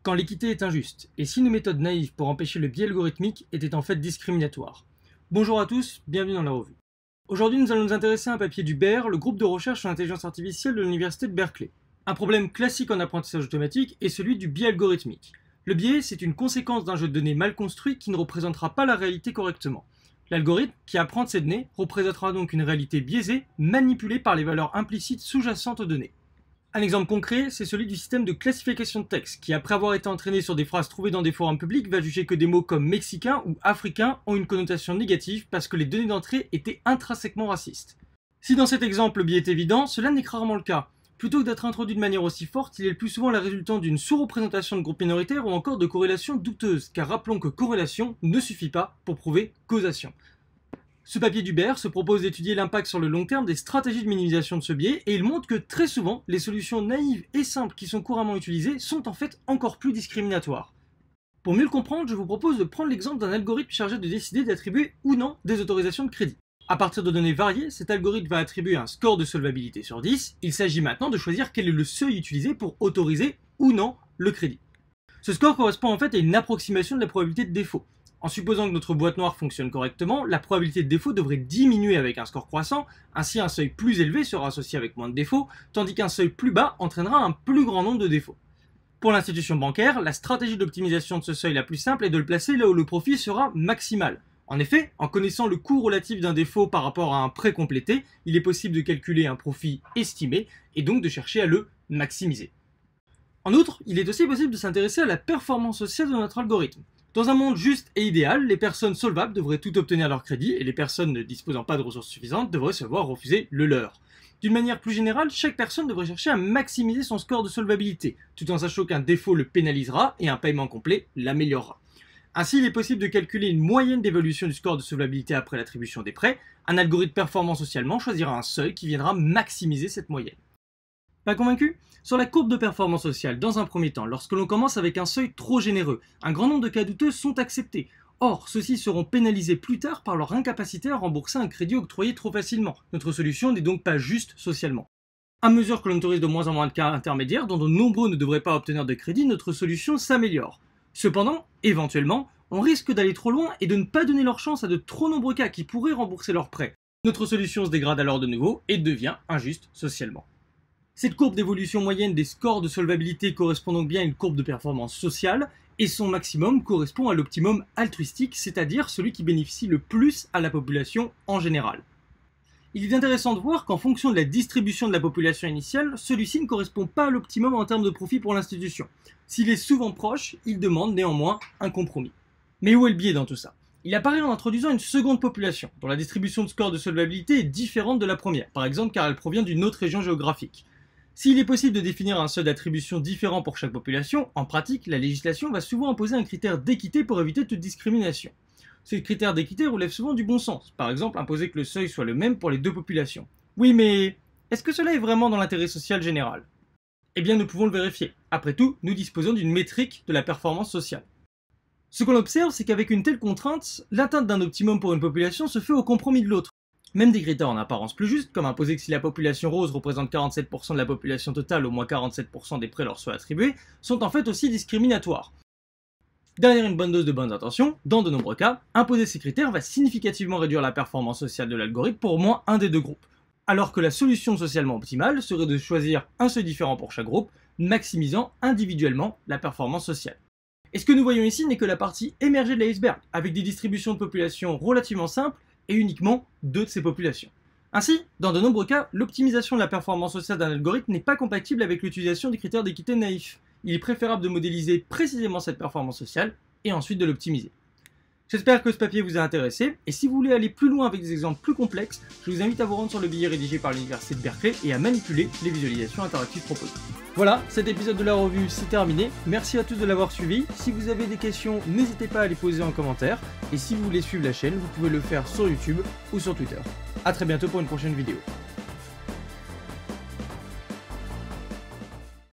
quand l'équité est injuste, et si nos méthodes naïves pour empêcher le biais algorithmique étaient en fait discriminatoires. Bonjour à tous, bienvenue dans la revue. Aujourd'hui, nous allons nous intéresser à un papier du BER, le groupe de recherche sur l'intelligence artificielle de l'université de Berkeley. Un problème classique en apprentissage automatique est celui du biais algorithmique. Le biais, c'est une conséquence d'un jeu de données mal construit qui ne représentera pas la réalité correctement. L'algorithme, qui apprend de ces données, représentera donc une réalité biaisée, manipulée par les valeurs implicites sous-jacentes aux données. Un exemple concret, c'est celui du système de classification de texte, qui après avoir été entraîné sur des phrases trouvées dans des forums publics, va juger que des mots comme mexicain ou africain ont une connotation négative parce que les données d'entrée étaient intrinsèquement racistes. Si dans cet exemple le biais est évident, cela n'est que rarement le cas. Plutôt que d'être introduit de manière aussi forte, il est le plus souvent la résultante d'une sous-représentation de groupes minoritaires ou encore de corrélations douteuses, car rappelons que corrélation ne suffit pas pour prouver causation. Ce papier du BER se propose d'étudier l'impact sur le long terme des stratégies de minimisation de ce biais et il montre que très souvent, les solutions naïves et simples qui sont couramment utilisées sont en fait encore plus discriminatoires. Pour mieux le comprendre, je vous propose de prendre l'exemple d'un algorithme chargé de décider d'attribuer ou non des autorisations de crédit. À partir de données variées, cet algorithme va attribuer un score de solvabilité sur 10. Il s'agit maintenant de choisir quel est le seuil utilisé pour autoriser ou non le crédit. Ce score correspond en fait à une approximation de la probabilité de défaut. En supposant que notre boîte noire fonctionne correctement, la probabilité de défaut devrait diminuer avec un score croissant, ainsi un seuil plus élevé sera associé avec moins de défauts, tandis qu'un seuil plus bas entraînera un plus grand nombre de défauts. Pour l'institution bancaire, la stratégie d'optimisation de ce seuil la plus simple est de le placer là où le profit sera maximal. En effet, en connaissant le coût relatif d'un défaut par rapport à un prêt complété, il est possible de calculer un profit estimé et donc de chercher à le maximiser. En outre, il est aussi possible de s'intéresser à la performance sociale de notre algorithme. Dans un monde juste et idéal, les personnes solvables devraient tout obtenir leur crédit et les personnes ne disposant pas de ressources suffisantes devraient se voir refuser le leur. D'une manière plus générale, chaque personne devrait chercher à maximiser son score de solvabilité, tout en sachant qu'un défaut le pénalisera et un paiement complet l'améliorera. Ainsi, il est possible de calculer une moyenne d'évolution du score de solvabilité après l'attribution des prêts. Un algorithme performant socialement choisira un seuil qui viendra maximiser cette moyenne. Pas convaincu? Sur la courbe de performance sociale, dans un premier temps, lorsque l'on commence avec un seuil trop généreux, un grand nombre de cas douteux sont acceptés. Or, ceux-ci seront pénalisés plus tard par leur incapacité à rembourser un crédit octroyé trop facilement. Notre solution n'est donc pas juste socialement. À mesure que l'on autorise de moins en moins de cas intermédiaires, dont de nombreux ne devraient pas obtenir de crédit, notre solution s'améliore. Cependant, éventuellement, on risque d'aller trop loin et de ne pas donner leur chance à de trop nombreux cas qui pourraient rembourser leurs prêts. Notre solution se dégrade alors de nouveau et devient injuste socialement. Cette courbe d'évolution moyenne des scores de solvabilité correspond donc bien à une courbe de performance sociale, et son maximum correspond à l'optimum altruistique, c'est-à-dire celui qui bénéficie le plus à la population en général. Il est intéressant de voir qu'en fonction de la distribution de la population initiale, celui-ci ne correspond pas à l'optimum en termes de profit pour l'institution. S'il est souvent proche, il demande néanmoins un compromis. Mais où est le biais dans tout ça? Il apparaît en introduisant une seconde population, dont la distribution de score de solvabilité est différente de la première, par exemple car elle provient d'une autre région géographique. S'il est possible de définir un seuil d'attribution différent pour chaque population, en pratique, la législation va souvent imposer un critère d'équité pour éviter toute discrimination. Ce critère d'équité relève souvent du bon sens, par exemple imposer que le seuil soit le même pour les deux populations. Oui, mais est-ce que cela est vraiment dans l'intérêt social général? Eh bien, nous pouvons le vérifier. Après tout, nous disposons d'une métrique de la performance sociale. Ce qu'on observe, c'est qu'avec une telle contrainte, l'atteinte d'un optimum pour une population se fait au compromis de l'autre. Même des critères en apparence plus justes, comme imposer que si la population rose représente 47% de la population totale, au moins 47% des prêts leur soient attribués, sont en fait aussi discriminatoires. Derrière une bonne dose de bonnes intentions, dans de nombreux cas, imposer ces critères va significativement réduire la performance sociale de l'algorithme pour au moins un des deux groupes, alors que la solution socialement optimale serait de choisir un seuil différent pour chaque groupe, maximisant individuellement la performance sociale. Et ce que nous voyons ici n'est que la partie émergée de l'iceberg, avec des distributions de population relativement simples, et uniquement deux de ces populations. Ainsi, dans de nombreux cas, l'optimisation de la performance sociale d'un algorithme n'est pas compatible avec l'utilisation des critères d'équité naïfs. Il est préférable de modéliser précisément cette performance sociale et ensuite de l'optimiser. J'espère que ce papier vous a intéressé, et si vous voulez aller plus loin avec des exemples plus complexes, je vous invite à vous rendre sur le billet rédigé par l'université de Berkeley et à manipuler les visualisations interactives proposées. Voilà, cet épisode de la revue c'est terminé, merci à tous de l'avoir suivi. Si vous avez des questions, n'hésitez pas à les poser en commentaire, et si vous voulez suivre la chaîne, vous pouvez le faire sur YouTube ou sur Twitter. A très bientôt pour une prochaine vidéo.